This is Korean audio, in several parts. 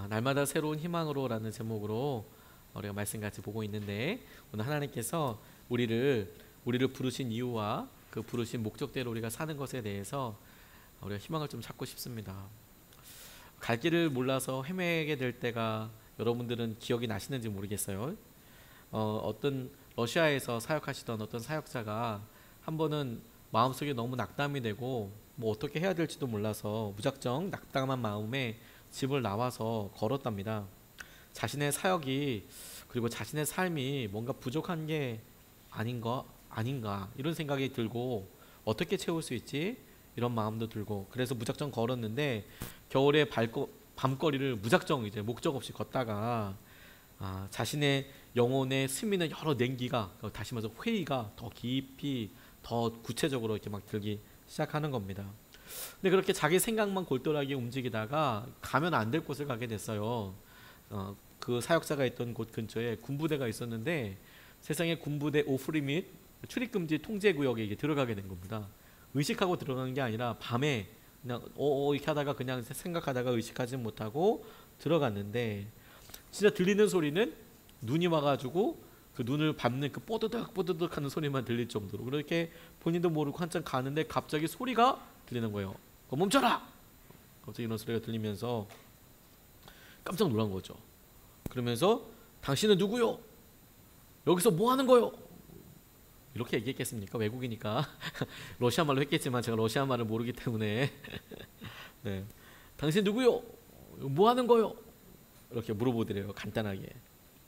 날마다 새로운 희망으로라는 제목으로 우리가 말씀 같이 보고 있는데, 오늘 하나님께서 우리를 부르신 이유와 그 부르신 목적대로 우리가 사는 것에 대해서 우리가 희망을 좀 찾고 싶습니다. 갈 길을 몰라서 헤매게 될 때가 여러분들은 기억이 나시는지 모르겠어요. 어떤 러시아에서 사역하시던 어떤 사역자가 한 번은 마음속에 너무 낙담이 되고 뭐 어떻게 해야 될지도 몰라서 무작정 낙담한 마음에 집을 나와서 걸었답니다. 자신의 사역이 그리고 자신의 삶이 뭔가 부족한 게 아닌가 이런 생각이 들고, 어떻게 채울 수 있지 이런 마음도 들고, 그래서 무작정 걸었는데 겨울에 밤거리를 무작정 이제 목적 없이 걷다가 자신의 영혼에 스미는 여러 냉기가, 다시 말해서 회의가 더 깊이 더 구체적으로 이렇게 막 들기 시작하는 겁니다. 근데 그렇게 자기 생각만 골똘하게 움직이다가 가면 안 될 곳을 가게 됐어요. 그 사역자가 있던 곳 근처에 군부대가 있었는데, 세상에 군부대 오프리밋 출입금지 통제구역에 이게 들어가게 된 겁니다. 의식하고 들어가는 게 아니라 밤에 그냥 이렇게 하다가 그냥 생각하다가 의식하지 못하고 들어갔는데, 진짜 들리는 소리는 눈이 와가지고 그 눈을 밟는 그 뽀드득 하는 소리만 들릴 정도로, 그렇게 본인도 모르고 한참 가는데 갑자기 소리가 들리는 거예요. 멈춰라! 갑자기 이런 소리가 들리면서 깜짝 놀란 거죠. 그러면서 당신은 누구요? 여기서 뭐 하는 거요? 이렇게 얘기했겠습니까? 외국이니까 러시아 말로 했겠지만 제가 러시아 말을 모르기 때문에 네. 당신 누구요? 뭐 하는 거요? 이렇게 물어보더래요, 간단하게.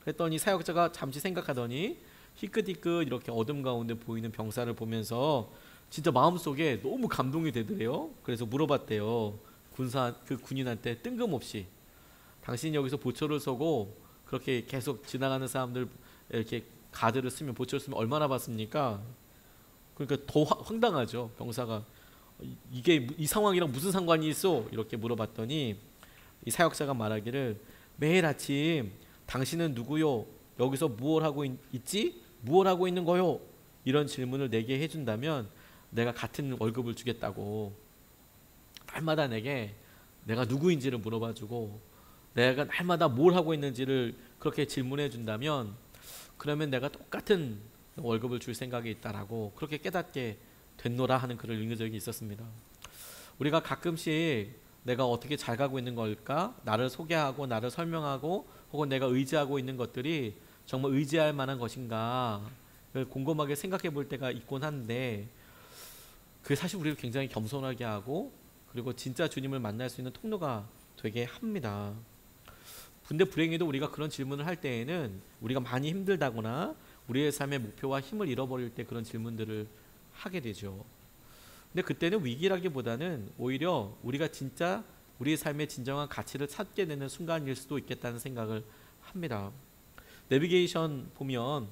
그랬더니 사역자가 잠시 생각하더니 희끗희끗 이렇게 어둠 가운데 보이는 병사를 보면서 진짜 마음속에 너무 감동이 되더래요. 그래서 물어봤대요. 그 군인한테 뜬금없이, 당신이 여기서 보초를 서고 그렇게 계속 지나가는 사람들 이렇게 가드를 쓰면, 보초를 쓰면 얼마나 받습니까? 그러니까 더 황당하죠. 병사가 이게 이 상황이랑 무슨 상관이 있어? 이렇게 물어봤더니 이 사역자가 말하기를, 매일 아침 당신은 누구요? 여기서 무엇 하고 있지? 무엇 하고 있는 거요? 이런 질문을 내게 해준다면 내가 같은 월급을 주겠다고. 날마다 내가 누구인지를 물어봐주고 내가 날마다 뭘 하고 있는지를 그렇게 질문해 준다면, 그러면 내가 똑같은 월급을 줄 생각이 있다라고 그렇게 깨닫게 됐노라 하는 글을 읽은 적이 있었습니다. 우리가 가끔씩 내가 어떻게 잘 가고 있는 걸까? 나를 소개하고 나를 설명하고 혹은 내가 의지하고 있는 것들이 정말 의지할 만한 것인가 곰곰하게 생각해 볼 때가 있곤 한데, 그게 사실 우리를 굉장히 겸손하게 하고 그리고 진짜 주님을 만날 수 있는 통로가 되게 합니다. 근데 불행히도 우리가 그런 질문을 할 때에는 우리가 많이 힘들다거나 우리의 삶의 목표와 힘을 잃어버릴 때 그런 질문들을 하게 되죠. 근데 그때는 위기라기보다는 오히려 우리가 진짜 우리의 삶의 진정한 가치를 찾게 되는 순간일 수도 있겠다는 생각을 합니다. 내비게이션 보면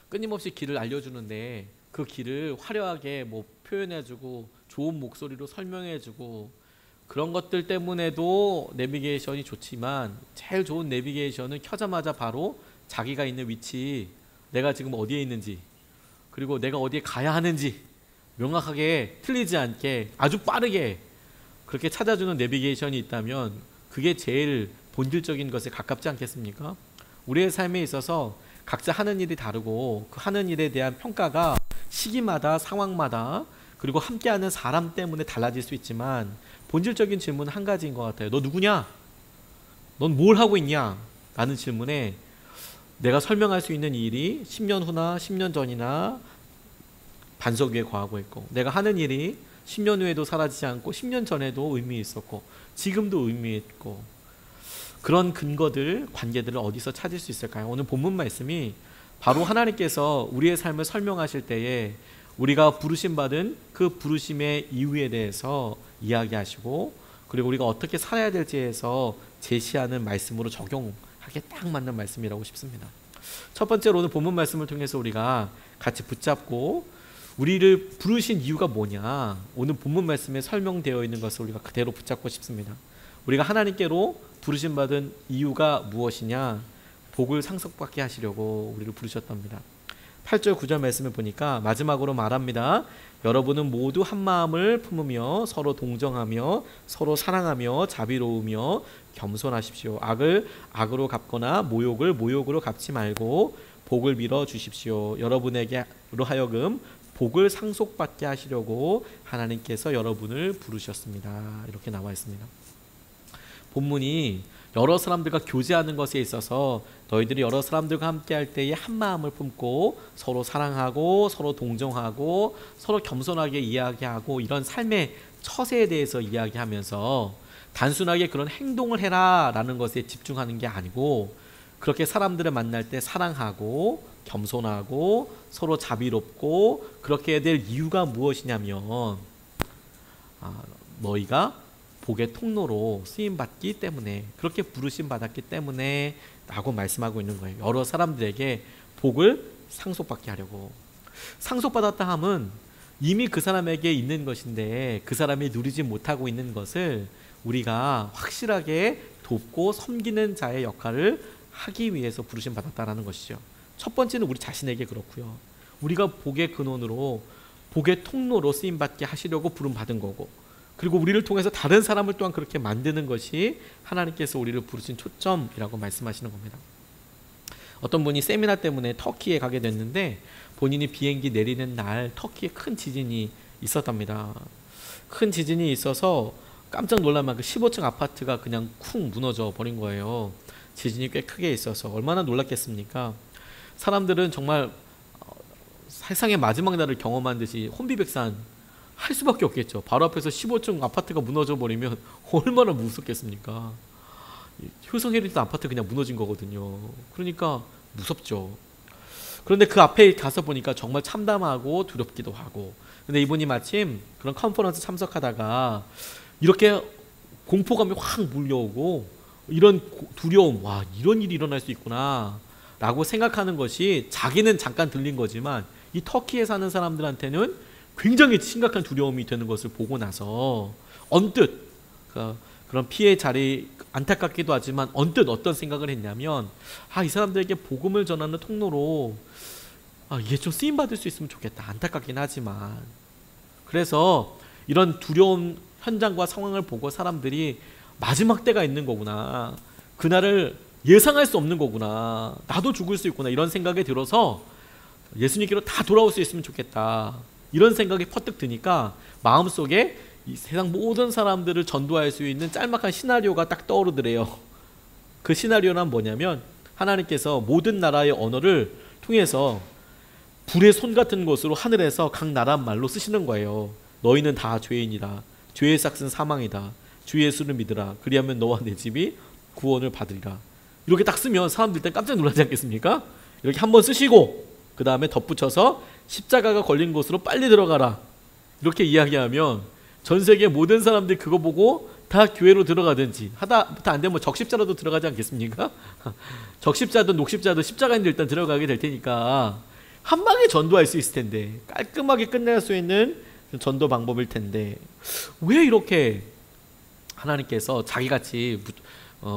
끊임없이 길을 알려주는데 그 길을 화려하게 뭐 표현해주고 좋은 목소리로 설명해주고 그런 것들 때문에도 내비게이션이 좋지만, 제일 좋은 내비게이션은 켜자마자 바로 자기가 있는 위치, 내가 지금 어디에 있는지 그리고 내가 어디에 가야 하는지 명확하게 틀리지 않게 아주 빠르게 그렇게 찾아주는 내비게이션이 있다면 그게 제일 본질적인 것에 가깝지 않겠습니까? 우리의 삶에 있어서 각자 하는 일이 다르고 그 하는 일에 대한 평가가 시기마다 상황마다 그리고 함께하는 사람 때문에 달라질 수 있지만, 본질적인 질문은 한 가지인 것 같아요. 너 누구냐? 넌 뭘 하고 있냐? 라는 질문에 내가 설명할 수 있는 일이 10년 후나 10년 전이나 반석 위에 거하고 있고, 내가 하는 일이 10년 후에도 사라지지 않고 10년 전에도 의미 있었고 지금도 의미 있고, 그런 근거들, 관계들을 어디서 찾을 수 있을까요? 오늘 본문 말씀이 바로 하나님께서 우리의 삶을 설명하실 때에 우리가 부르심 받은 그 부르심의 이유에 대해서 이야기하시고, 그리고 우리가 어떻게 살아야 될지에서 제시하는 말씀으로 적용하기에 딱 맞는 말씀이라고 싶습니다. 첫 번째로 오늘 본문 말씀을 통해서 우리가 같이 붙잡고 우리를 부르신 이유가 뭐냐, 오늘 본문 말씀에 설명되어 있는 것을 우리가 그대로 붙잡고 싶습니다. 우리가 하나님께로 부르심 받은 이유가 무엇이냐? 복을 상속받게 하시려고 우리를 부르셨답니다. 8절 9절 말씀을 보니까 마지막으로 말합니다. 여러분은 모두 한 마음을 품으며 서로 동정하며 서로 사랑하며 자비로우며 겸손하십시오. 악을 악으로 갚거나 모욕을 모욕으로 갚지 말고 복을 빌어 주십시오. 여러분에게로 하여금 복을 상속받게 하시려고 하나님께서 여러분을 부르셨습니다. 이렇게 나와 있습니다. 본문이 여러 사람들과 교제하는 것에 있어서 너희들이 여러 사람들과 함께 할 때에 한 마음을 품고 서로 사랑하고 서로 동정하고 서로 겸손하게 이야기하고 이런 삶의 처세에 대해서 이야기하면서 단순하게 그런 행동을 해라 라는 것에 집중하는 게 아니고 그렇게 사람들을 만날 때 사랑하고 겸손하고 서로 자비롭고 그렇게 해야 될 이유가 무엇이냐면 너희가 복의 통로로 쓰임받기 때문에 그렇게 부르심 받았기 때문에 라고 말씀하고 있는 거예요. 여러 사람들에게 복을 상속받게 하려고. 상속받았다 함은 이미 그 사람에게 있는 것인데 그 사람이 누리지 못하고 있는 것을 우리가 확실하게 돕고 섬기는 자의 역할을 하기 위해서 부르심 받았다라는 것이죠. 첫 번째는 우리 자신에게 그렇고요. 우리가 복의 근원으로 복의 통로로 쓰임받게 하시려고 부름 받은 거고 그리고 우리를 통해서 다른 사람을 또한 그렇게 만드는 것이 하나님께서 우리를 부르신 초점이라고 말씀하시는 겁니다. 어떤 분이 세미나 때문에 터키에 가게 됐는데 본인이 비행기 내리는 날 터키에 큰 지진이 있었답니다. 큰 지진이 있어서 깜짝 놀랄 만큼 15층 아파트가 그냥 쿵 무너져 버린 거예요. 지진이 꽤 크게 있어서 얼마나 놀랐겠습니까? 사람들은 정말 세상의 마지막 날을 경험한 듯이 혼비백산 할 수밖에 없겠죠. 바로 앞에서 15층 아파트가 무너져 버리면 얼마나 무섭겠습니까? 효성에 있던 아파트 그냥 무너진 거거든요. 그러니까 무섭죠. 그런데 그 앞에 가서 보니까 정말 참담하고 두렵기도 하고 근데 이분이 마침 그런 컨퍼런스 참석하다가 이렇게 공포감이 확 몰려오고 이런 두려움, 와 이런 일이 일어날 수 있구나 라고 생각하는 것이 자기는 잠깐 들린 거지만 이 터키에 사는 사람들한테는 굉장히 심각한 두려움이 되는 것을 보고 나서 언뜻 그런 피해 자리 안타깝기도 하지만 언뜻 어떤 생각을 했냐면 이 사람들에게 복음을 전하는 통로로 이게 좀 쓰임받을 수 있으면 좋겠다. 안타깝긴 하지만 그래서 이런 두려운 현장과 상황을 보고 사람들이 마지막 때가 있는 거구나. 그날을 예상할 수 없는 거구나. 나도 죽을 수 있구나. 이런 생각이 들어서 예수님께로 다 돌아올 수 있으면 좋겠다. 이런 생각이 퍼뜩 드니까 마음속에 이 세상 모든 사람들을 전도할 수 있는 짤막한 시나리오가 딱 떠오르더래요. 그 시나리오는 뭐냐면 하나님께서 모든 나라의 언어를 통해서 불의 손 같은 것으로 하늘에서 각 나라 말로 쓰시는 거예요. 너희는 다 죄인이다. 죄의 삭은 사망이다. 주 예수를 믿으라. 그리하면 너와 내 집이 구원을 받으리라. 이렇게 딱 쓰면 사람들 일단 깜짝 놀라지 않겠습니까? 이렇게 한번 쓰시고 그 다음에 덧붙여서 십자가가 걸린 곳으로 빨리 들어가라. 이렇게 이야기하면 전 세계 모든 사람들이 그거 보고 다 교회로 들어가든지 하다부터 안 되면 적십자라도 들어가지 않겠습니까? 적십자든 녹십자든 십자가인데 일단 들어가게 될 테니까 한 방에 전도할 수 있을 텐데 깔끔하게 끝낼 수 있는 전도 방법일 텐데 왜 이렇게 하나님께서 자기같이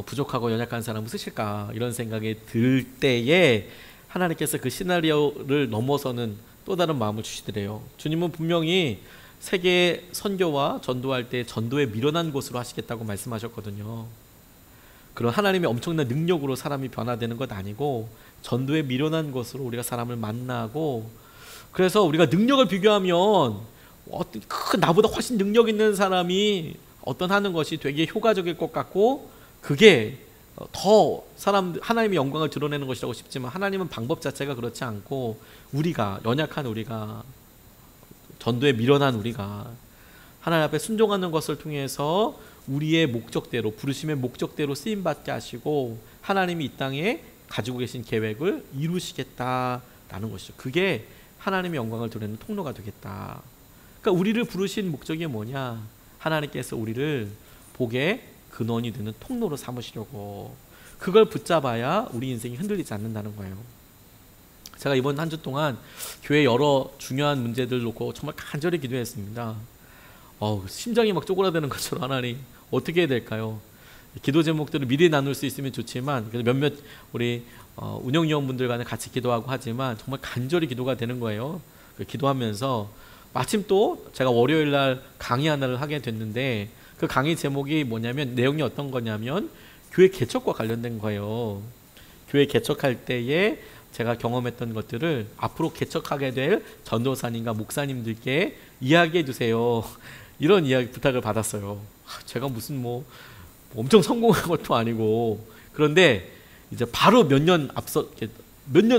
부족하고 연약한 사람을 쓰실까 이런 생각이 들 때에 하나님께서 그 시나리오를 넘어서는 또 다른 마음을 주시더래요. 주님은 분명히 세계 선교와 전도할 때 전도에 미련한 곳으로 하시겠다고 말씀하셨거든요. 그런 하나님의 엄청난 능력으로 사람이 변화되는 것 아니고 전도에 미련한 것으로 우리가 사람을 만나고 그래서 우리가 능력을 비교하면 어떤 큰 나보다 훨씬 능력 있는 사람이 어떤 하는 것이 되게 효과적일 것 같고 그게 더 하나님의 영광을 드러내는 것이라고 싶지만 하나님은 방법 자체가 그렇지 않고 우리가 연약한 우리가 전도에 미련한 우리가 하나님 앞에 순종하는 것을 통해서 우리의 목적대로 부르심의 목적대로 쓰임받게 하시고 하나님이 이 땅에 가지고 계신 계획을 이루시겠다라는 것이죠. 그게 하나님의 영광을 드러내는 통로가 되겠다. 그러니까 우리를 부르신 목적이 뭐냐? 하나님께서 우리를 복의 근원이 되는 통로로 삼으시려고 그걸 붙잡아야 우리 인생이 흔들리지 않는다는 거예요. 제가 이번 한 주 동안 교회 여러 중요한 문제들 놓고 정말 간절히 기도했습니다. 심장이 막 쪼그라드는 것처럼 하나님 어떻게 해야 될까요? 기도 제목들을 미리 나눌 수 있으면 좋지만 몇몇 우리 운영위원분들 간에 같이 기도하고 하지만 정말 간절히 기도가 되는 거예요. 기도하면서 마침 또 제가 월요일 날 강의 하나를 하게 됐는데 그 강의 제목이 뭐냐면 내용이 어떤 거냐면 교회 개척과 관련된 거예요. 교회 개척할 때에 제가 경험했던 것들을 앞으로 개척하게 될 전도사님과 목사님들께 이야기해 주세요. 이런 이야기 부탁을 받았어요. 제가 무슨 뭐 엄청 성공한 것도 아니고 그런데 이제 바로 몇 년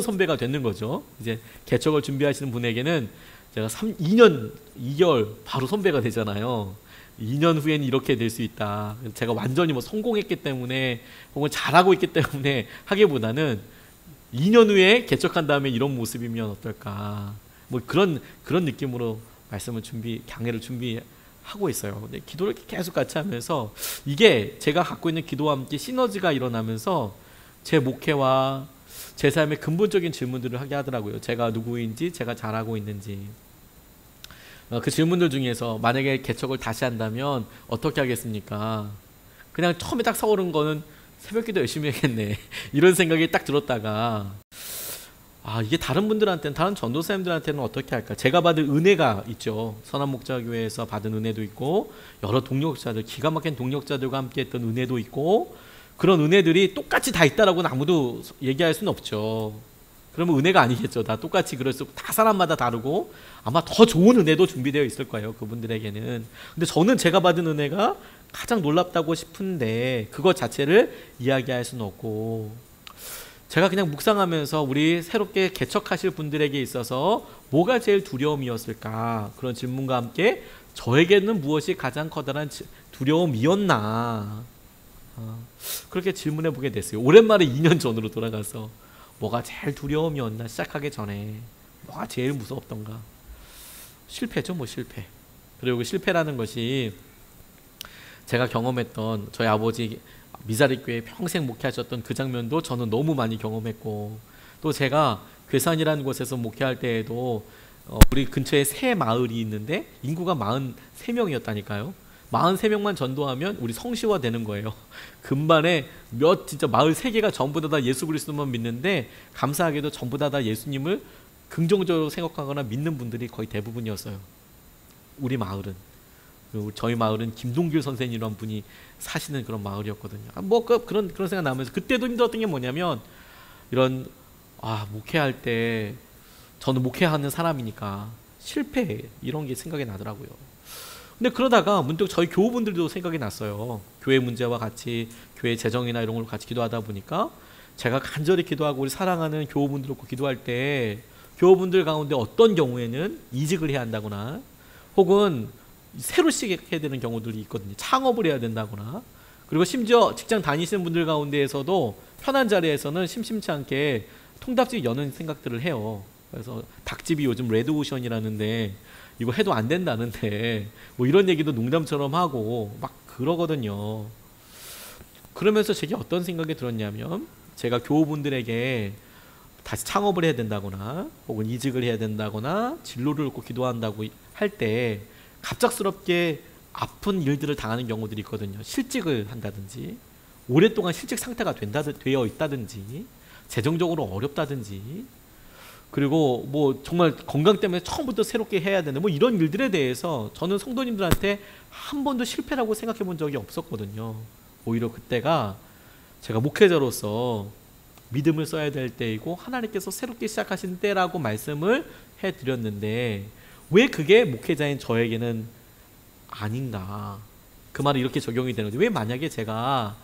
선배가 되는 거죠. 이제 개척을 준비하시는 분에게는 제가 2년 2개월 바로 선배가 되잖아요. 2년 후에는 이렇게 될 수 있다. 제가 완전히 뭐 성공했기 때문에 혹은 잘하고 있기 때문에 하기보다는 2년 후에 개척한 다음에 이런 모습이면 어떨까. 뭐 그런 느낌으로 말씀을 강의를 준비하고 있어요. 근데 기도를 계속 같이 하면서 이게 제가 갖고 있는 기도와 함께 시너지가 일어나면서 제 목회와 제 삶의 근본적인 질문들을 하게 하더라고요. 제가 누구인지, 제가 잘하고 있는지. 그 질문들 중에서 만약에 개척을 다시 한다면 어떻게 하겠습니까? 그냥 처음에 딱 떠오른 거는 새벽기도 열심히 해야겠네. 이런 생각이 딱 들었다가 이게 다른 분들한테는, 다른 전도사님들한테는 어떻게 할까? 제가 받은 은혜가 있죠. 선한목자교회에서 받은 은혜도 있고 여러 동력자들, 기가 막힌 동력자들과 함께 했던 은혜도 있고 그런 은혜들이 똑같이 다 있다라고는 아무도 얘기할 수는 없죠. 그러면 은혜가 아니겠죠. 다 똑같이 그럴 수, 다 사람마다 다르고 아마 더 좋은 은혜도 준비되어 있을 거예요. 그분들에게는. 근데 저는 제가 받은 은혜가 가장 놀랍다고 싶은데 그것 자체를 이야기할 수는 없고 제가 그냥 묵상하면서 우리 새롭게 개척하실 분들에게 있어서 뭐가 제일 두려움이었을까? 그런 질문과 함께 저에게는 무엇이 가장 커다란 두려움이었나? 그렇게 질문해 보게 됐어요. 오랜만에 2년 전으로 돌아가서 뭐가 제일 두려움이었나? 시작하기 전에 뭐가 제일 무서웠던가? 실패죠, 뭐 실패. 그리고 실패라는 것이 제가 경험했던 저희 아버지 미사리교회 평생 목회하셨던 그 장면도 저는 너무 많이 경험했고 또 제가 괴산이라는 곳에서 목회할 때에도 우리 근처에 새 마을이 있는데 인구가 43명이었다니까요. 43명만 전도하면 우리 성시화 되는 거예요. 금반에 진짜 마을 3개가 전부 다 예수 그리스도만 믿는데 감사하게도 전부 다 예수님을 긍정적으로 생각하거나 믿는 분들이 거의 대부분이었어요. 우리 마을은. 저희 마을은 김동길 선생님이라는 분이 사시는 그런 마을이었거든요. 그런 생각 나면서 그때도 힘들었던 게 뭐냐면 이런 목회할 때 저는 목회하는 사람이니까 실패 이런 게 생각이 나더라고요. 근데 그러다가 문득 저희 교우분들도 생각이 났어요. 교회 문제와 같이 교회 재정이나 이런 걸 같이 기도하다 보니까 제가 간절히 기도하고 우리 사랑하는 교우분들 놓고 기도할 때 교우분들 가운데 어떤 경우에는 이직을 해야 한다거나 혹은 새로 시작해야 되는 경우들이 있거든요. 창업을 해야 된다거나 그리고 심지어 직장 다니시는 분들 가운데에서도 편한 자리에서는 심심치 않게 통닭집 여는 생각들을 해요. 그래서 닭집이 요즘 레드오션이라는데 이거 해도 안 된다는데 뭐 이런 얘기도 농담처럼 하고 막 그러거든요. 그러면서 제게 어떤 생각이 들었냐면 제가 교우분들에게 다시 창업을 해야 된다거나 혹은 이직을 해야 된다거나 진로를 놓고 기도한다고 할 때 갑작스럽게 아픈 일들을 당하는 경우들이 있거든요. 실직을 한다든지 오랫동안 실직 상태가 되어 있다든지 재정적으로 어렵다든지 그리고 뭐 정말 건강 때문에 처음부터 새롭게 해야 되는 뭐 이런 일들에 대해서 저는 성도님들한테 한 번도 실패라고 생각해 본 적이 없었거든요. 오히려 그때가 제가 목회자로서 믿음을 써야 될 때이고 하나님께서 새롭게 시작하신 때라고 말씀을 해드렸는데 왜 그게 목회자인 저에게는 아닌가? 그 말이 이렇게 적용이 되는데 왜 만약에 제가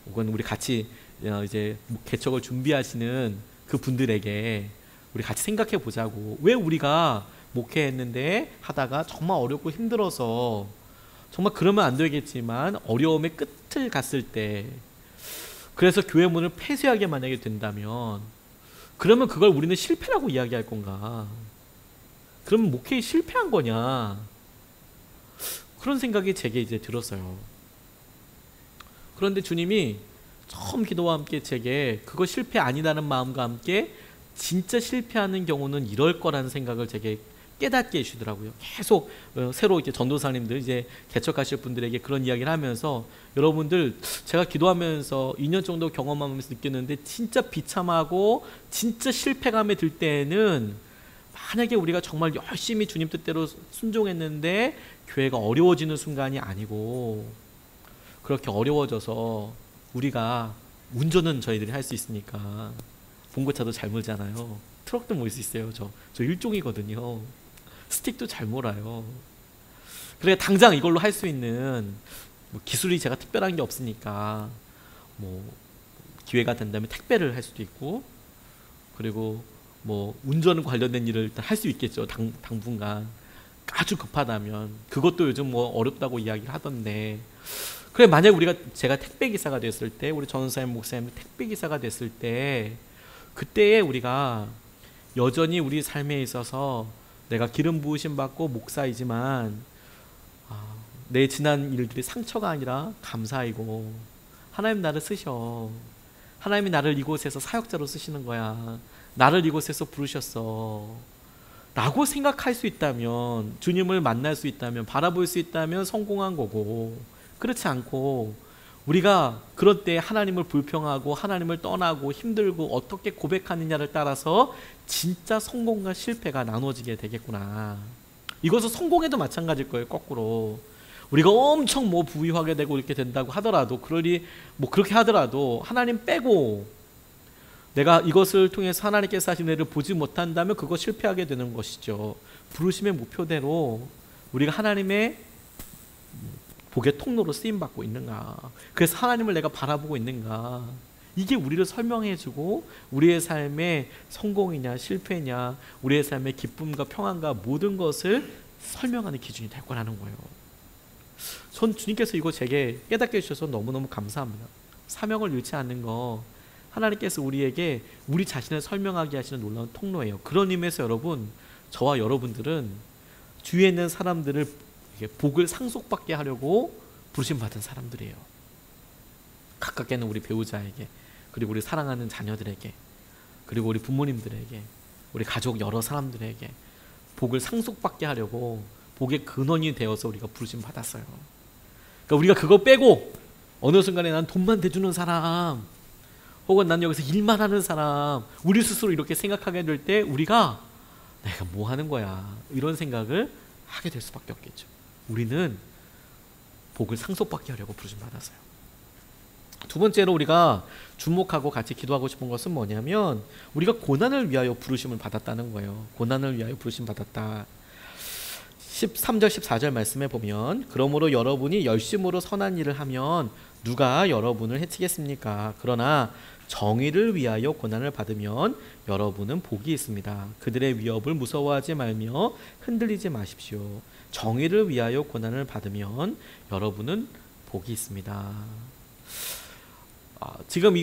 혹은 우리 같이 이제 개척을 준비하시는 그 분들에게 우리 같이 생각해 보자고 왜 우리가 목회했는데 하다가 정말 어렵고 힘들어서 정말 그러면 안 되겠지만 어려움의 끝을 갔을 때 그래서 교회 문을 폐쇄하게 만약에 된다면 그러면 그걸 우리는 실패라고 이야기할 건가? 그러면 목회에 실패한 거냐? 그런 생각이 제게 이제 들었어요. 그런데 주님이 처음 기도와 함께 제게 그거 실패 아니라는 마음과 함께 진짜 실패하는 경우는 이럴 거라는 생각을 제게 깨닫게 해주시더라고요. 계속 새로 이렇게 전도사님들 이제 개척하실 분들에게 그런 이야기를 하면서 여러분들 제가 기도하면서 2년 정도 경험하면서 느꼈는데 진짜 비참하고 진짜 실패감에 들 때에는 만약에 우리가 정말 열심히 주님 뜻대로 순종했는데 교회가 어려워지는 순간이 아니고 그렇게 어려워져서 우리가 운전은 저희들이 할 수 있으니까 봉고차도 잘 몰잖아요. 트럭도 몰 수 있어요. 저 일종이거든요. 스틱도 잘 몰아요. 그래 당장 이걸로 할 수 있는 뭐 기술이 제가 특별한 게 없으니까 뭐 기회가 된다면 택배를 할 수도 있고 그리고 뭐 운전 관련된 일을 일단 할 수 있겠죠. 당분간 아주 급하다면 그것도 요즘 뭐 어렵다고 이야기를 하던데 그래 만약 제가 택배 기사가 됐을 때 우리 전사님 목사님 택배 기사가 됐을 때 그때에 우리가 여전히 우리 삶에 있어서 내가 기름 부으심 받고 목사이지만 내 지난 일들이 상처가 아니라 감사이고 하나님 나를 쓰셔. 하나님이 나를 이곳에서 사역자로 쓰시는 거야. 나를 이곳에서 부르셨어 라고 생각할 수 있다면 주님을 만날 수 있다면 바라볼 수 있다면 성공한 거고 그렇지 않고 우리가 그럴 때 하나님을 불평하고 하나님을 떠나고 힘들고 어떻게 고백하느냐를 따라서 진짜 성공과 실패가 나눠지게 되겠구나. 이것은 성공에도 마찬가지일 거예요. 거꾸로 우리가 엄청 뭐 부유하게 되고 이렇게 된다고 하더라도 그렇게 하더라도 하나님 빼고 내가 이것을 통해서 하나님께서 하신 일을 보지 못한다면 그거 실패하게 되는 것이죠. 부르심의 목표대로 우리가 하나님의 복의 통로로 쓰임받고 있는가, 그래서 하나님을 내가 바라보고 있는가, 이게 우리를 설명해주고 우리의 삶의 성공이냐 실패냐 우리의 삶의 기쁨과 평안과 모든 것을 설명하는 기준이 될 거라는 거예요. 전 주님께서 이거 제게 깨닫게 해주셔서 너무너무 감사합니다. 사명을 잃지 않는 거 하나님께서 우리에게 우리 자신을 설명하게 하시는 놀라운 통로예요. 그런 의미에서 여러분, 저와 여러분들은 주위에 있는 사람들을 복을 상속받게 하려고 부르심받은 사람들이에요. 가깝게 있는 우리 배우자에게, 그리고 우리 사랑하는 자녀들에게, 그리고 우리 부모님들에게, 우리 가족 여러 사람들에게 복을 상속받게 하려고 복의 근원이 되어서 우리가 부르심 받았어요. 그러니까 우리가 그거 빼고 어느 순간에 난 돈만 대주는 사람, 혹은 난 여기서 일만 하는 사람, 우리 스스로 이렇게 생각하게 될 때 우리가 내가 뭐 하는 거야 이런 생각을 하게 될 수밖에 없겠죠. 우리는 복을 상속받게 하려고 부르심 받았어요. 두 번째로 우리가 주목하고 같이 기도하고 싶은 것은 뭐냐면 우리가 고난을 위하여 부르심을 받았다는 거예요. 고난을 위하여 부르심 받았다. 13절 14절 말씀에 보면 그러므로 여러분이 열심으로 선한 일을 하면 누가 여러분을 해치겠습니까? 그러나 정의를 위하여 고난을 받으면 여러분은 복이 있습니다. 그들의 위협을 무서워하지 말며 흔들리지 마십시오. 정의를 위하여 고난을 받으면 여러분은 복이 있습니다. 지금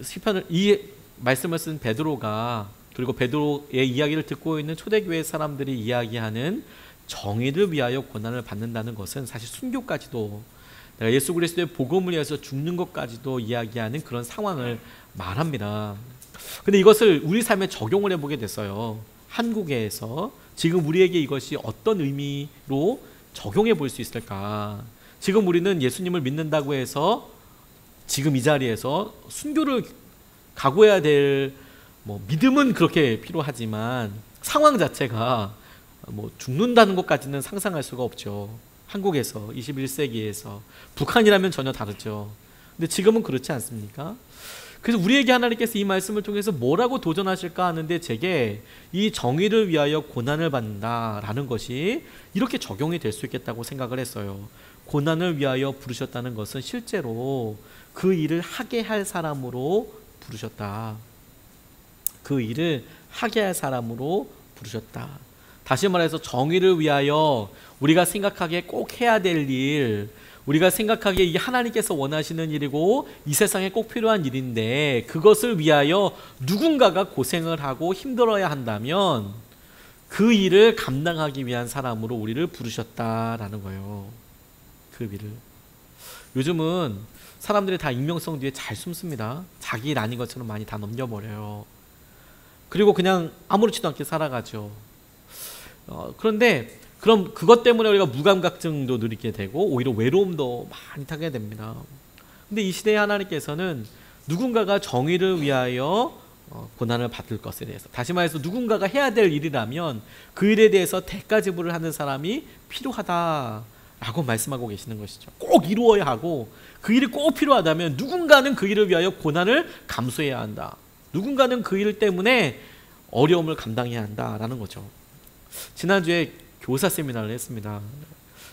시편을 이 말씀을 쓴 베드로가, 그리고 베드로의 이야기를 듣고 있는 초대교회 사람들이 이야기하는 정의를 위하여 고난을 받는다는 것은 사실 순교까지도, 내가 예수 그리스도의 복음을 위해서 죽는 것까지도 이야기하는 그런 상황을 말합니다. 근데 이것을 우리 삶에 적용을 해보게 됐어요. 한국에서 지금 우리에게 이것이 어떤 의미로 적용해 볼 수 있을까? 지금 우리는 예수님을 믿는다고 해서 지금 이 자리에서 순교를 각오해야 될 믿음은 그렇게 필요하지만 상황 자체가 죽는다는 것까지는 상상할 수가 없죠. 한국에서 21세기에서 북한이라면 전혀 다르죠. 근데 지금은 그렇지 않습니까? 그래서 우리에게 하나님께서 이 말씀을 통해서 뭐라고 도전하실까 하는데, 제게 이 정의를 위하여 고난을 받는다라는 것이 이렇게 적용이 될 수 있겠다고 생각을 했어요. 고난을 위하여 부르셨다는 것은 실제로 그 일을 하게 할 사람으로 부르셨다. 그 일을 하게 할 사람으로 부르셨다. 다시 말해서 정의를 위하여 우리가 생각하기에 꼭 해야 될 일, 우리가 생각하기에 이게 하나님께서 원하시는 일이고 이 세상에 꼭 필요한 일인데, 그것을 위하여 누군가가 고생을 하고 힘들어야 한다면 그 일을 감당하기 위한 사람으로 우리를 부르셨다라는 거예요. 그 일을. 요즘은 사람들이 다 익명성 뒤에 잘 숨습니다. 자기 일 아닌 것처럼 많이 다 넘겨버려요. 그리고 그냥 아무렇지도 않게 살아가죠. 그런데 그럼 그것 때문에 우리가 무감각증도 느끼게 되고 오히려 외로움도 많이 타게 됩니다. 근데 이 시대에 하나님께서는 누군가가 정의를 위하여 고난을 받을 것에 대해서, 다시 말해서 누군가가 해야 될 일이라면 그 일에 대해서 대가 지불을 하는 사람이 필요하다라고 말씀하고 계시는 것이죠. 꼭 이루어야 하고 그 일이 꼭 필요하다면 누군가는 그 일을 위하여 고난을 감수해야 한다. 누군가는 그 일 때문에 어려움을 감당해야 한다라는 거죠. 지난주에 교사 세미나를 했습니다.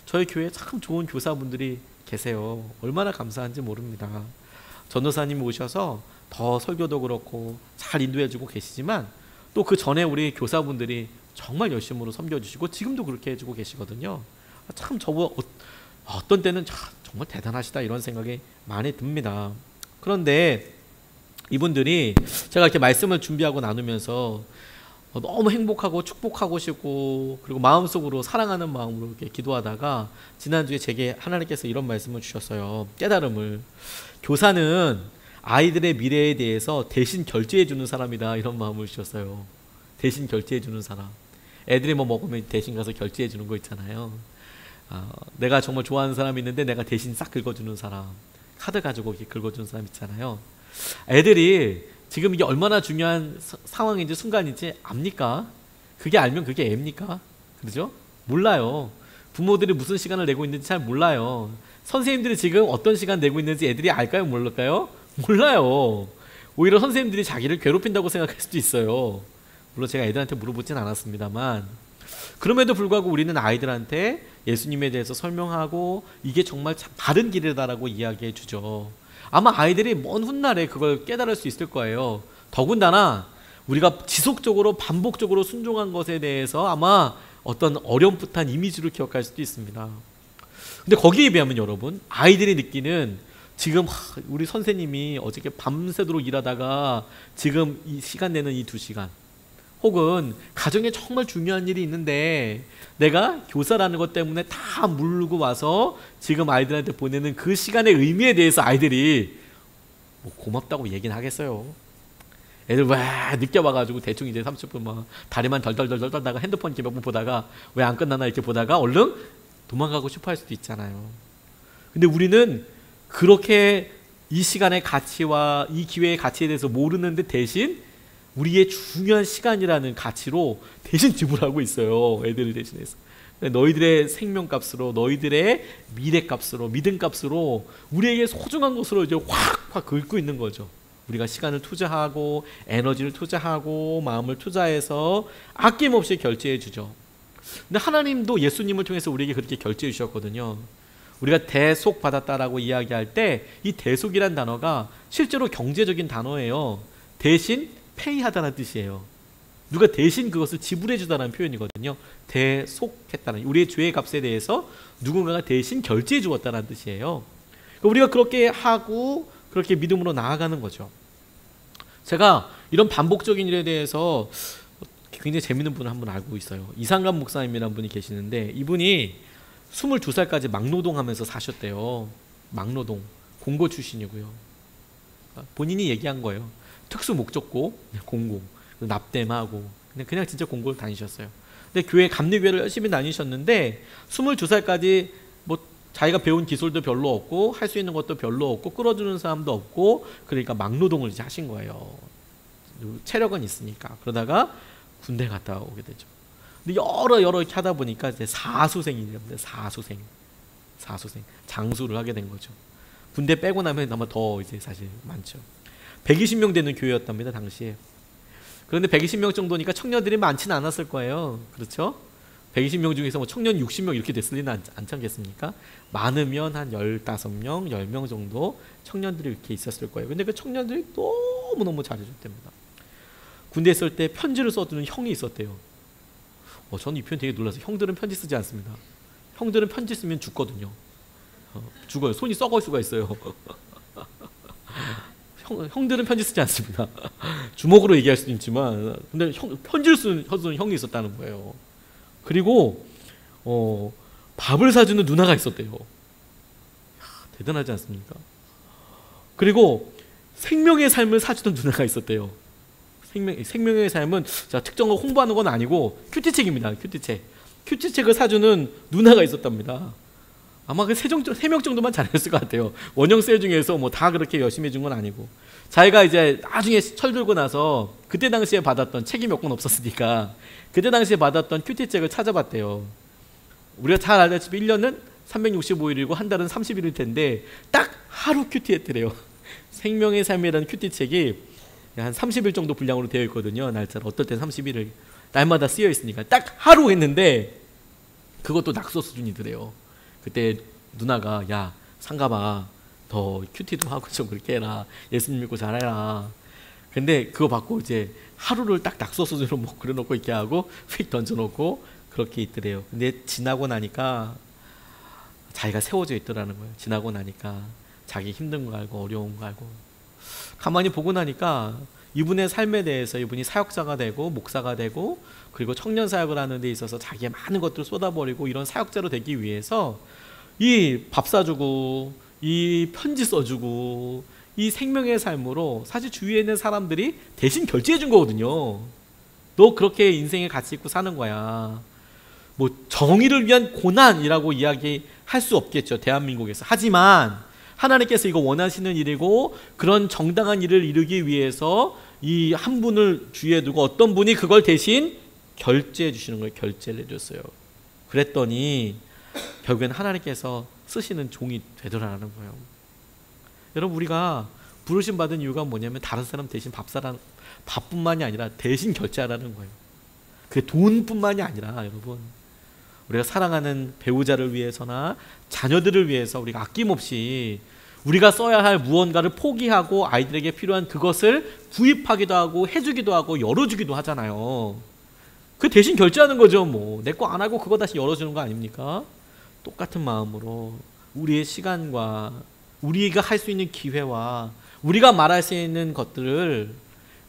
저희 교회에 참 좋은 교사분들이 계세요. 얼마나 감사한지 모릅니다. 전도사님이 오셔서 더 설교도 그렇고 잘 인도해주고 계시지만 또 그 전에 우리 교사분들이 정말 열심으로 섬겨주시고 지금도 그렇게 해주고 계시거든요. 참 저거 어떤 때는 정말 대단하시다 이런 생각이 많이 듭니다. 그런데 이분들이 제가 이렇게 말씀을 준비하고 나누면서 너무 행복하고 축복하고 싶고 그리고 마음속으로 사랑하는 마음으로 이렇게 기도하다가 지난주에 제게 하나님께서 이런 말씀을 주셨어요. 깨달음을. 교사는 아이들의 미래에 대해서 대신 결제해 주는 사람이다 이런 마음을 주셨어요. 대신 결제해 주는 사람. 애들이 뭐 먹으면 대신 가서 결제해 주는 거 있잖아요. 내가 정말 좋아하는 사람이 있는데 내가 대신 싹 긁어주는 사람. 카드 가지고 이렇게 긁어주는 사람 있잖아요. 애들이 지금 이게 얼마나 중요한 상황인지 순간인지 압니까? 그게 알면 그게 애입니까? 그렇죠? 몰라요. 부모들이 무슨 시간을 내고 있는지 잘 몰라요. 선생님들이 지금 어떤 시간 내고 있는지 애들이 알까요? 모를까요? 몰라요. 오히려 선생님들이 자기를 괴롭힌다고 생각할 수도 있어요. 물론 제가 애들한테 물어보진 않았습니다만 그럼에도 불구하고 우리는 아이들한테 예수님에 대해서 설명하고 이게 정말 바른 길이다라고 이야기해 주죠. 아마 아이들이 먼 훗날에 그걸 깨달을 수 있을 거예요. 더군다나 우리가 지속적으로 반복적으로 순종한 것에 대해서 아마 어떤 어렴풋한 이미지를 기억할 수도 있습니다. 근데 거기에 비하면 여러분, 아이들이 느끼는 지금 우리 선생님이 어저께 밤새도록 일하다가 지금 이 시간 내는 이 2시간 혹은 가정에 정말 중요한 일이 있는데 내가 교사라는 것 때문에 다 물고 와서 지금 아이들한테 보내는 그 시간의 의미에 대해서 아이들이 뭐 고맙다고 얘기는 하겠어요. 애들 왜 늦게 와가지고 대충 이제 30분 막 다리만 덜덜덜 떨다가 핸드폰 이렇게 몇 번 보다가 왜 안 끝나나 이렇게 보다가 얼른 도망가고 싶어 할 수도 있잖아요. 근데 우리는 그렇게 이 시간의 가치와 이 기회의 가치에 대해서 모르는데 대신 우리의 중요한 시간이라는 가치로 대신 지불하고 있어요. 애들을 대신해서. 너희들의 생명값으로, 너희들의 미래값으로, 믿음값으로 우리에게 소중한 것으로 이제 확 긁고 있는 거죠. 우리가 시간을 투자하고 에너지를 투자하고 마음을 투자해서 아낌없이 결제해 주죠. 근데 하나님도 예수님을 통해서 우리에게 그렇게 결제해 주셨거든요. 우리가 대속 받았다라고 이야기할 때 이 대속이란 단어가 실제로 경제적인 단어예요. 대신 페이하다는 뜻이에요. 누가 대신 그것을 지불해 주다는 표현이거든요. 대속했다는, 우리의 죄의 값에 대해서 누군가가 대신 결제해 주었다는 뜻이에요. 우리가 그렇게 하고 그렇게 믿음으로 나아가는 거죠. 제가 이런 반복적인 일에 대해서 굉장히 재밌는 분을 한 분 알고 있어요. 이상감 목사님이라는 분이 계시는데 이분이 22살까지 막노동하면서 사셨대요. 막노동, 공고 출신이고요. 본인이 얘기한 거예요. 특수 목적고, 공고, 납땜하고 그냥 진짜 공고를 다니셨어요. 근데 교회 감리교회를 열심히 다니셨는데 22살까지 뭐 자기가 배운 기술도 별로 없고 할 수 있는 것도 별로 없고 끌어주는 사람도 없고 그러니까 막노동을 이제 하신 거예요. 체력은 있으니까. 그러다가 군대 갔다 오게 되죠. 근데 여러 이렇게 하다 보니까 이제 사수생이랍니다. 사수생 장수를 하게 된 거죠. 군대 빼고 나면 아마 더 이제 사실 많죠. 120명 되는 교회였답니다 당시에. 그런데 120명 정도니까 청년들이 많지는 않았을 거예요. 그렇죠? 120명 중에서 뭐 청년 60명 이렇게 됐을 리는 않지 않겠습니까? 많으면 한 15명, 10명 정도 청년들이 이렇게 있었을 거예요. 근데 그 청년들이 너무너무 잘해줬답니다. 군대에 있을 때 편지를 써주는 형이 있었대요. 저는 이 표현 되게 놀라서, 형들은 편지 쓰지 않습니다. 형들은 편지 쓰면 죽거든요. 죽어요. 손이 썩을 수가 있어요. 형들은 편지 쓰지 않습니다. 주먹으로 얘기할 수도 있지만 근데 편지를 쓰는 형이 있었다는 거예요. 그리고 밥을 사주는 누나가 있었대요. 대단하지 않습니까? 그리고 생명의 삶을 사주던 누나가 있었대요. 생명의 삶은 자, 특정 걸 홍보하는 건 아니고 큐티책입니다. 큐티책을 사주는 누나가 있었답니다. 아마 그 3명 정도만 잘했을 것 같아요. 원형셀 중에서 뭐 다 그렇게 열심히 해준 건 아니고. 자기가 이제 나중에 철들고 나서 그때 당시에 받았던 책이 몇 권 없었으니까 그때 당시에 받았던 큐티책을 찾아봤대요. 우리가 잘 알다시피 1년은 365일이고 한 달은 30일일 텐데 딱 하루 큐티했더래요. 생명의 삶이라는 큐티책이 한 30일 정도 분량으로 되어 있거든요. 날짜로 어떨 땐 30일을 날마다 쓰여 있으니까 딱 하루 했는데 그것도 낙서 수준이더래요. 그때 누나가 야 상가봐 더 큐티도 하고 좀 그렇게 해라. 예수님 믿고 잘해라. 근데 그거 받고 이제 하루를 딱 낙서 수준으로 뭐 그려놓고 있게 하고 휙 던져놓고 그렇게 있더래요. 근데 지나고 나니까 자기가 세워져 있더라는 거예요. 지나고 나니까 자기 힘든 거 알고 어려운 거 알고 가만히 보고 나니까 이분의 삶에 대해서 이분이 사역자가 되고 목사가 되고 그리고 청년 사역을 하는 데 있어서 자기의 많은 것들을 쏟아버리고 이런 사역자로 되기 위해서 이 밥 사주고 이 편지 써주고 이 생명의 삶으로 사실 주위에 있는 사람들이 대신 결제해 준 거거든요. 너 그렇게 인생에 가치 있고 사는 거야. 뭐 정의를 위한 고난이라고 이야기할 수 없겠죠. 대한민국에서. 하지만 하나님께서 이거 원하시는 일이고 그런 정당한 일을 이루기 위해서 이 한 분을 주위에 두고 어떤 분이 그걸 대신 결제해 주시는 거예요. 결제를 해줬어요. 그랬더니 결국엔 하나님께서 쓰시는 종이 되더라는 거예요. 여러분 우리가 부르심 받은 이유가 뭐냐면 다른 사람 대신 밥뿐만이 아니라 대신 결제하라는 거예요. 그게 돈뿐만이 아니라 여러분 우리가 사랑하는 배우자를 위해서나 자녀들을 위해서 우리가 아낌없이 우리가 써야 할 무언가를 포기하고 아이들에게 필요한 그것을 구입하기도 하고 해주기도 하고 열어주기도 하잖아요. 그 대신 결제하는 거죠. 뭐 내 거 안 하고 그거 다시 열어주는 거 아닙니까? 똑같은 마음으로 우리의 시간과 우리가 할 수 있는 기회와 우리가 말할 수 있는 것들을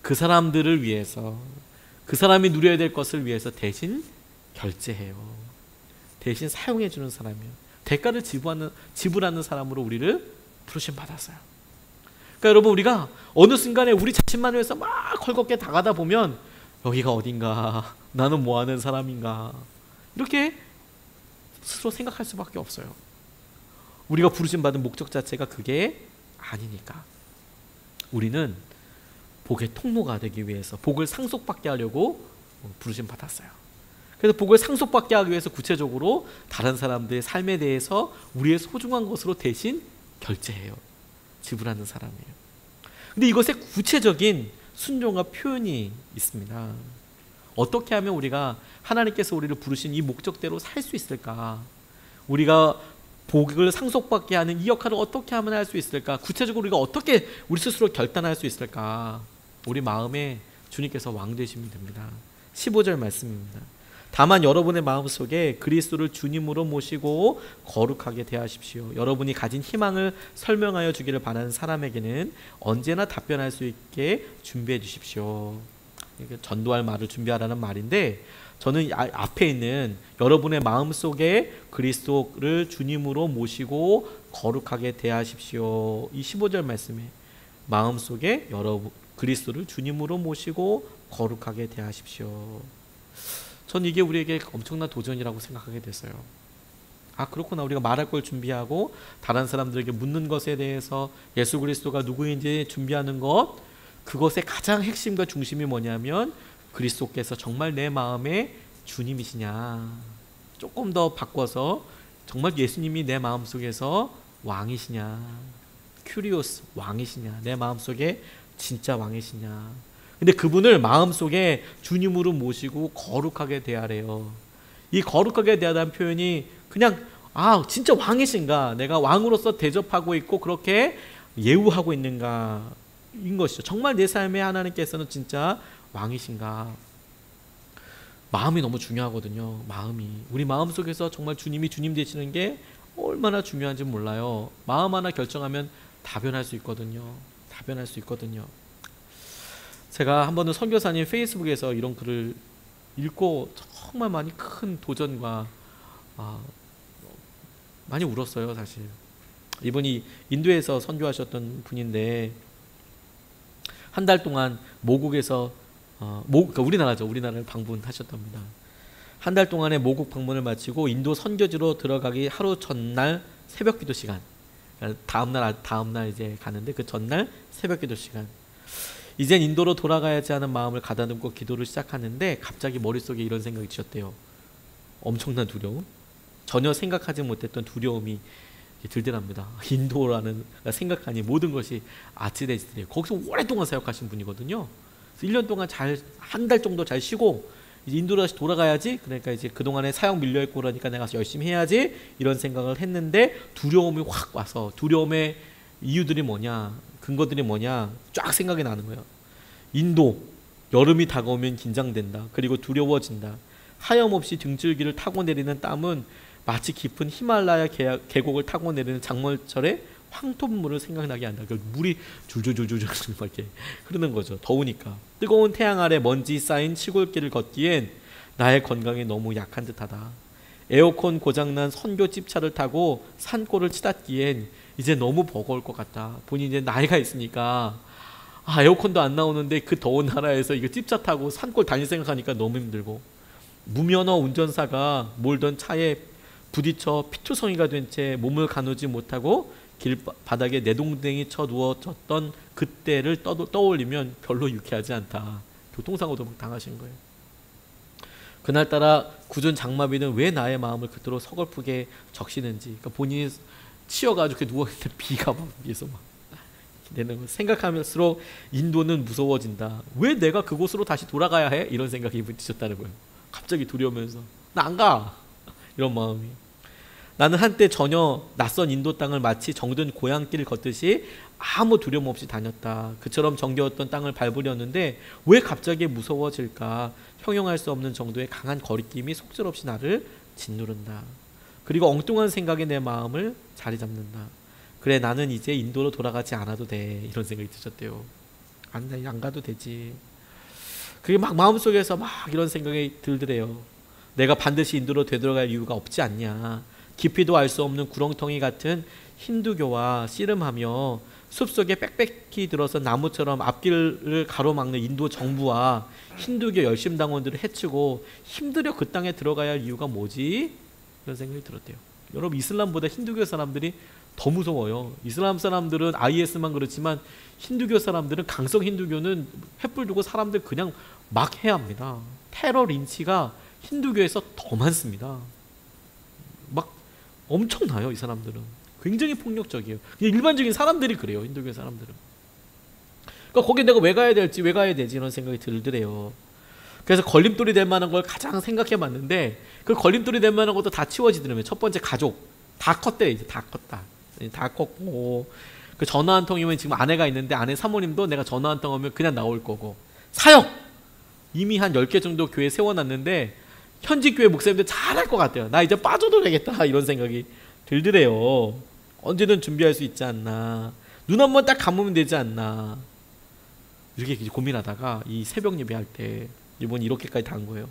그 사람들을 위해서 그 사람이 누려야 될 것을 위해서 대신 결제해요. 대신 사용해 주는 사람이에요. 대가를 지불하는 사람으로 우리를 부르심 받았어요. 그러니까 여러분 우리가 어느 순간에 우리 자신만 위해서 막 헐겁게 다가다 보면 여기가 어딘가 나는 뭐하는 사람인가 이렇게 스스로 생각할 수밖에 없어요. 우리가 부르심 받은 목적 자체가 그게 아니니까 우리는 복의 통로가 되기 위해서 복을 상속받게 하려고 부르심 받았어요. 그래서 복을 상속받게 하기 위해서 구체적으로 다른 사람들의 삶에 대해서 우리의 소중한 것으로 대신 결제해요. 지불하는 사람이에요. 근데 이것에 구체적인 순종과 표현이 있습니다. 어떻게 하면 우리가 하나님께서 우리를 부르신 이 목적대로 살 수 있을까? 우리가 복을 상속받게 하는 이 역할을 어떻게 하면 할 수 있을까? 구체적으로 우리가 어떻게 우리 스스로 결단할 수 있을까? 우리 마음에 주님께서 왕 되시면 됩니다. 15절 말씀입니다. 다만 여러분의 마음속에 그리스도를 주님으로 모시고 거룩하게 대하십시오. 여러분이 가진 희망을 설명하여 주기를 바라는 사람에게는 언제나 답변할 수 있게 준비해 주십시오. 전도할 말을 준비하라는 말인데 저는 앞에 있는 여러분의 마음속에 그리스도를 주님으로 모시고 거룩하게 대하십시오. 이 15절 말씀에 마음속에 그리스도를 주님으로 모시고 거룩하게 대하십시오. 전 이게 우리에게 엄청난 도전이라고 생각하게 됐어요. 아 그렇구나. 우리가 말할 걸 준비하고 다른 사람들에게 묻는 것에 대해서 예수 그리스도가 누구인지 준비하는 것, 그것의 가장 핵심과 중심이 뭐냐면 그리스도께서 정말 내 마음의 주님이시냐, 조금 더 바꿔서 정말 예수님이 내 마음속에서 왕이시냐, 큐리오스 왕이시냐, 내 마음속에 진짜 왕이시냐. 근데 그분을 마음속에 주님으로 모시고 거룩하게 대하래요. 이 거룩하게 대하다는 표현이 그냥 진짜 왕이신가, 내가 왕으로서 대접하고 있고 그렇게 예우하고 있는가 인 것이죠. 정말 내 삶에 하나님께서는 진짜 왕이신가. 마음이 너무 중요하거든요. 마음이 우리 마음속에서 정말 주님이 주님 되시는 게 얼마나 중요한지 몰라요. 마음 하나 결정하면 다 변할 수 있거든요. 다 변할 수 있거든요. 제가 한 번은 선교사님 페이스북에서 이런 글을 읽고 정말 많이 큰 도전과 많이 울었어요. 사실 이분이 인도에서 선교하셨던 분인데 한 달 동안 모국에서 그러니까 우리나라죠. 우리나라를 방문하셨답니다. 한 달 동안의 모국 방문을 마치고 인도 선교지로 들어가기 하루 전날 새벽 기도 시간. 그러니까 다음날 이제 가는데 그 전날 새벽 기도 시간. 이젠 인도로 돌아가야지 하는 마음을 가다듬고 기도를 시작하는데 갑자기 머릿속에 이런 생각이 드셨대요. 엄청난 두려움. 전혀 생각하지 못했던 두려움이 들더랍니다. 인도라는 생각하니 모든 것이 아찔해지더래요. 거기서 오랫동안 사역하신 분이거든요. 1년 동안 한 달 정도 잘 쉬고 이제 인도로 다시 돌아가야지. 그러니까 이제 그동안에 사역 밀려있고 그러니까 내가 열심히 해야지 이런 생각을 했는데 두려움이 확 와서 두려움의 이유들이 뭐냐, 근거들이 뭐냐 쫙 생각이 나는 거예요. 인도, 여름이 다가오면 긴장된다. 그리고 두려워진다. 하염없이 등줄기를 타고 내리는 땀은 마치 깊은 히말라야 계곡을 타고 내리는 장마철에 황토물을 생각나게 한다. 물이 줄줄줄줄 이렇게 흐르는 거죠. 더우니까. 뜨거운 태양 아래 먼지 쌓인 시골길을 걷기엔 나의 건강이 너무 약한 듯하다. 에어컨 고장난 선교 집차를 타고 산골을 치닫기엔 이제 너무 버거울 것 같다. 본인이 이제 나이가 있으니까 에어컨도 안 나오는데 그 더운 나라에서 이거 집차 타고 산골 다닐 생각하니까 너무 힘들고, 무면허 운전사가 몰던 차에 부딪혀 피투성이가 된 채 몸을 가누지 못하고 길바닥에 내동댕이 쳐 누워졌던 그때를 떠올리면 별로 유쾌하지 않다. 교통사고도 막 당하신 거예요. 그날따라 굳은 장마비는 왜 나의 마음을 그토록 서글프게 적시는지. 그러니까 본인이 치여가지고 이렇게 누워있는데 비가 막 위에서 막 내는 거 생각하면서록 인도는 무서워진다. 왜 내가 그곳으로 다시 돌아가야 해? 이런 생각이 드셨다는 거예요. 갑자기 두려우면서 나 안 가! 이런 마음이. 나는 한때 전혀 낯선 인도 땅을 마치 정든 고향길을 걷듯이 아무 두려움 없이 다녔다. 그처럼 정겨웠던 땅을 밟으려는데 왜 갑자기 무서워질까? 형용할 수 없는 정도의 강한 거리낌이 속절없이 나를 짓누른다. 그리고 엉뚱한 생각이 내 마음을 자리 잡는다. 그래, 나는 이제 인도로 돌아가지 않아도 돼. 이런 생각이 드셨대요. 안 가도 되지. 그게 막 마음속에서 막 이런 생각이 들더래요. 내가 반드시 인도로 되돌아갈 이유가 없지 않냐. 깊이도 알 수 없는 구렁텅이 같은 힌두교와 씨름하며 숲속에 빽빽히 들어서 나무처럼 앞길을 가로막는 인도 정부와 힌두교 열심당원들을 해치고 힘들여 그 땅에 들어가야 할 이유가 뭐지? 이런 생각이 들었대요. 여러분, 이슬람보다 힌두교 사람들이 더 무서워요. 이슬람 사람들은 IS만 그렇지만 힌두교 사람들은, 강성 힌두교는 횃불 두고 사람들 그냥 막 해야 합니다. 테러 린치가 힌두교에서 더 많습니다. 막 엄청나요. 이 사람들은 굉장히 폭력적이에요. 그냥 일반적인 사람들이 그래요. 힌두교 사람들은. 그러니까 거기 내가 왜 가야 되지 이런 생각이 들더래요. 그래서 걸림돌이 될 만한 걸 가장 생각해 봤는데 그 걸림돌이 될 만한 것도 다 치워지더라고요. 첫 번째, 가족 다 컸대. 이제 다 컸다. 다 컸고, 그 전화 한 통이면 지금 아내가 있는데 아내 사모님도 내가 전화 한 통 하면 그냥 나올 거고, 사역 이미 한 10개 정도 교회 세워놨는데 현직 교회 목사님들 잘할 것 같아요. 나 이제 빠져도 되겠다 이런 생각이 들더래요. 언제든 준비할 수 있지 않나, 눈 한번 딱 감으면 되지 않나, 이렇게 고민하다가 이 새벽 예배할 때 이번이 이렇게까지 다 한 거예요.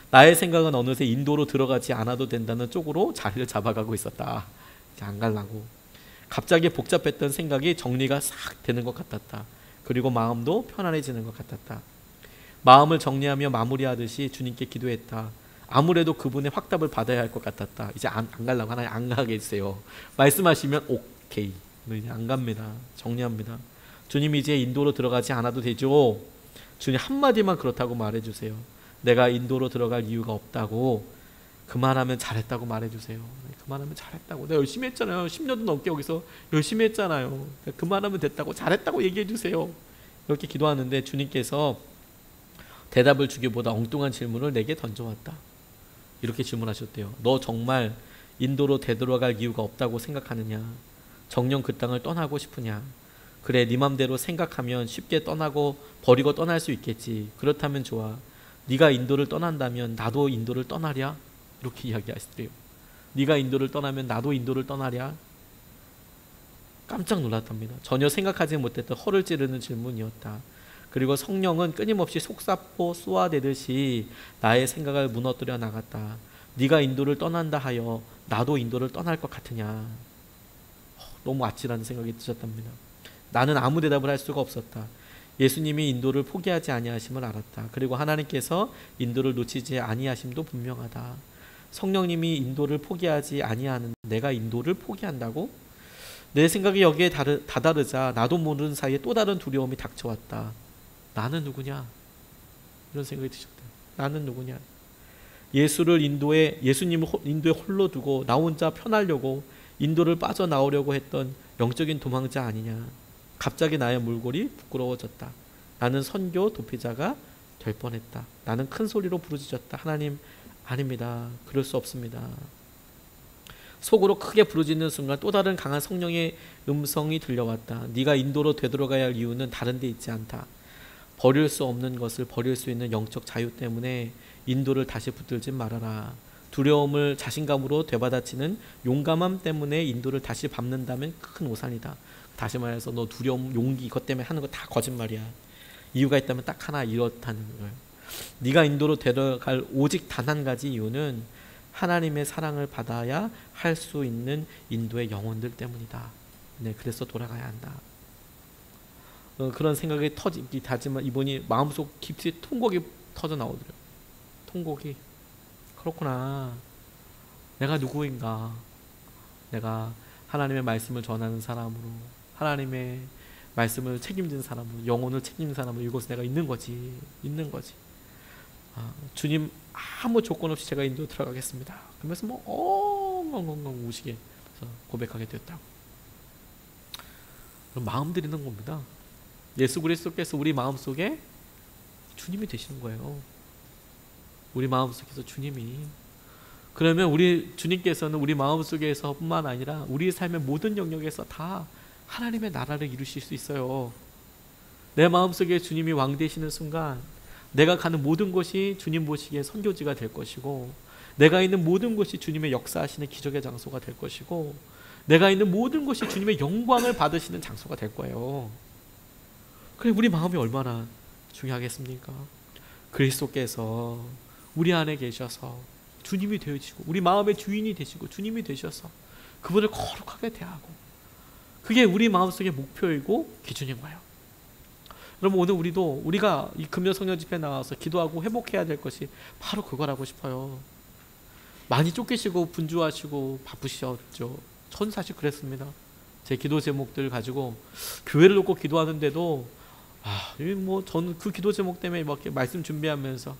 나의 생각은 어느새 인도로 들어가지 않아도 된다는 쪽으로 자리를 잡아가고 있었다. 이제 안 가려고. 갑자기 복잡했던 생각이 정리가 싹 되는 것 같았다. 그리고 마음도 편안해지는 것 같았다. 마음을 정리하며 마무리하듯이 주님께 기도했다. 아무래도 그분의 확답을 받아야 할 것 같았다. 이제 안 가려고. 하나님 안 가게 해주세요. 말씀하시면 오케이. 이제 안 갑니다. 정리합니다. 주님, 이제 인도로 들어가지 않아도 되죠? 주님 한마디만 그렇다고 말해주세요. 내가 인도로 들어갈 이유가 없다고, 그만하면 잘했다고 말해주세요. 그만하면 잘했다고. 내가 열심히 했잖아요. 10년도 넘게 여기서 열심히 했잖아요. 그만하면 됐다고, 잘했다고 얘기해주세요. 이렇게 기도하는데 주님께서 대답을 주기보다 엉뚱한 질문을 내게 던져왔다. 이렇게 질문하셨대요. 너 정말 인도로 되돌아갈 이유가 없다고 생각하느냐? 정녕 그 땅을 떠나고 싶으냐? 그래, 네 맘대로 생각하면 쉽게 떠나고 버리고 떠날 수 있겠지. 그렇다면 좋아. 네가 인도를 떠난다면 나도 인도를 떠나랴? 이렇게 이야기하시대요. 네가 인도를 떠나면 나도 인도를 떠나랴? 깜짝 놀랐답니다. 전혀 생각하지 못했던 허를 찌르는 질문이었다. 그리고 성령은 끊임없이 속사포 쏘아대듯이 나의 생각을 무너뜨려 나갔다. 네가 인도를 떠난다 하여 나도 인도를 떠날 것 같으냐? 너무 아찔한 생각이 드셨답니다. 나는 아무 대답을 할 수가 없었다. 예수님이 인도를 포기하지 아니하심을 알았다. 그리고 하나님께서 인도를 놓치지 아니하심도 분명하다. 성령님이 인도를 포기하지 아니하는 내가 인도를 포기한다고? 내 생각이 여기에 다다르자 나도 모르는 사이에 또 다른 두려움이 닥쳐왔다. 나는 누구냐? 이런 생각이 드셨다. 나는 누구냐? 예수님을 인도에 홀로 두고 나 혼자 편하려고 인도를 빠져나오려고 했던 영적인 도망자 아니냐? 갑자기 나의 몰골이 부끄러워졌다. 나는 선교 도피자가 될 뻔했다. 나는 큰 소리로 부르짖었다. 하나님, 아닙니다. 그럴 수 없습니다. 속으로 크게 부르짖는 순간 또 다른 강한 성령의 음성이 들려왔다. 네가 인도로 되돌아가야 할 이유는 다른 데 있지 않다. 버릴 수 없는 것을 버릴 수 있는 영적 자유 때문에 인도를 다시 붙들지 말아라. 두려움을 자신감으로 되받아치는 용감함 때문에 인도를 다시 밟는다면 큰 오산이다. 다시 말해서 너 두려움, 용기 이것 때문에 하는 거 다 거짓말이야. 이유가 있다면 딱 하나, 이렇다는 거예요. 네가 인도로 데려갈 오직 단 한 가지 이유는 하나님의 사랑을 받아야 할 수 있는 인도의 영혼들 때문이다. 네, 그래서 돌아가야 한다. 그런 생각이 터지기 하지만 이분이 마음속 깊이 통곡이 터져 나오더래요. 통곡이. 그렇구나. 내가 누구인가? 내가 하나님의 말씀을 전하는 사람으로, 하나님의 말씀을 책임진 사람으로, 영혼을 책임진 사람으로 이곳에 내가 있는 거지. 주님, 아무 조건 없이 제가 인도 들어가겠습니다. 그러면서 엉엉엉 우시게 고백하게 되었다고. 그럼 마음 드리는 겁니다. 예수 그리스도께서 우리 마음속에 주님이 되시는 거예요. 우리 마음속에서 주님이. 그러면 우리 주님께서는 우리 마음속에서 뿐만 아니라 우리 삶의 모든 영역에서 다 하나님의 나라를 이루실 수 있어요. 내 마음속에 주님이 왕 되시는 순간 내가 가는 모든 곳이 주님 보시기에 선교지가 될 것이고, 내가 있는 모든 곳이 주님의 역사하시는 기적의 장소가 될 것이고, 내가 있는 모든 곳이 주님의 영광을 받으시는 장소가 될 거예요. 그래, 우리 마음이 얼마나 중요하겠습니까? 그리스도께서 우리 안에 계셔서 주님이 되어지고 우리 마음의 주인이 되시고 주님이 되셔서 그분을 거룩하게 대하고, 그게 우리 마음속의 목표이고 기준인 거예요. 여러분, 오늘 우리가 이 금요 성령 집회에 나와서 기도하고 회복해야 될 것이 바로 그거라고 싶어요. 많이 쫓기시고 분주하시고 바쁘셨죠. 전 사실 그랬습니다. 제 기도 제목들 가지고 교회를 놓고 기도하는데도 저는 그 기도 제목 때문에 막 말씀 준비하면서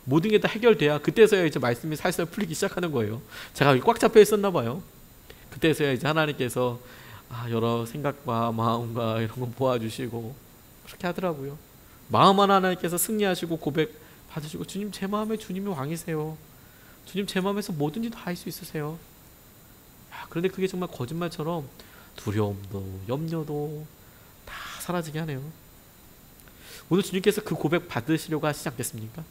모든 게 다 해결돼야 그때서야 이제 말씀이 살살 풀리기 시작하는 거예요. 제가 꽉 잡혀 있었나 봐요. 그때서야 이제 하나님께서 여러 생각과 마음과 이런 거 모아주시고 그렇게 하더라고요. 마음 하나님께서 승리하시고 고백 받으시고, 주님, 제 마음에 주님이 왕이세요. 주님, 제 마음에서 뭐든지 다 할 수 있으세요. 그런데 그게 정말 거짓말처럼 두려움도 염려도 다 사라지게 하네요. 오늘 주님께서 그 고백 받으시려고 하시지 않겠습니까?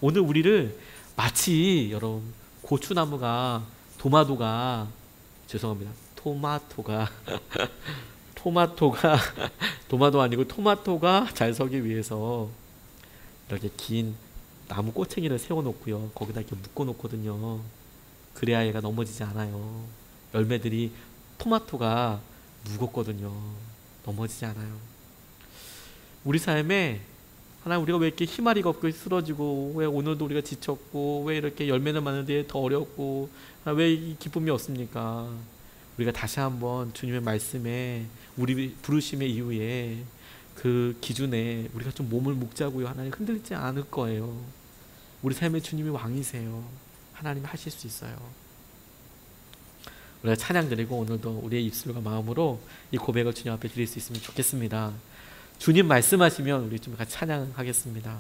오늘 우리를 마치 여러분 고추나무가 토마토가 도마도 아니고 토마토가 잘 서기 위해서 이렇게 긴 나무 꼬챙이를 세워놓고요, 거기다 이렇게 묶어놓거든요. 그래야 얘가 넘어지지 않아요. 열매들이 토마토가 무겁거든요. 넘어지지 않아요. 우리 삶에 하나님, 우리가 왜 이렇게 희마리가 없고 쓰러지고, 왜 오늘도 우리가 지쳤고, 왜 이렇게 열매는 많은데 더 어렵고, 왜 이 기쁨이 없습니까? 우리가 다시 한번 주님의 말씀에, 우리 부르심의 이후에 그 기준에 우리가 좀 몸을 묶자고요. 하나님 흔들리지 않을 거예요. 우리 삶의 주님이 왕이세요. 하나님 하실 수 있어요. 우리가 찬양 드리고 오늘도 우리의 입술과 마음으로 이 고백을 주님 앞에 드릴 수 있으면 좋겠습니다. 주님 말씀하시면 우리 좀 같이 찬양하겠습니다.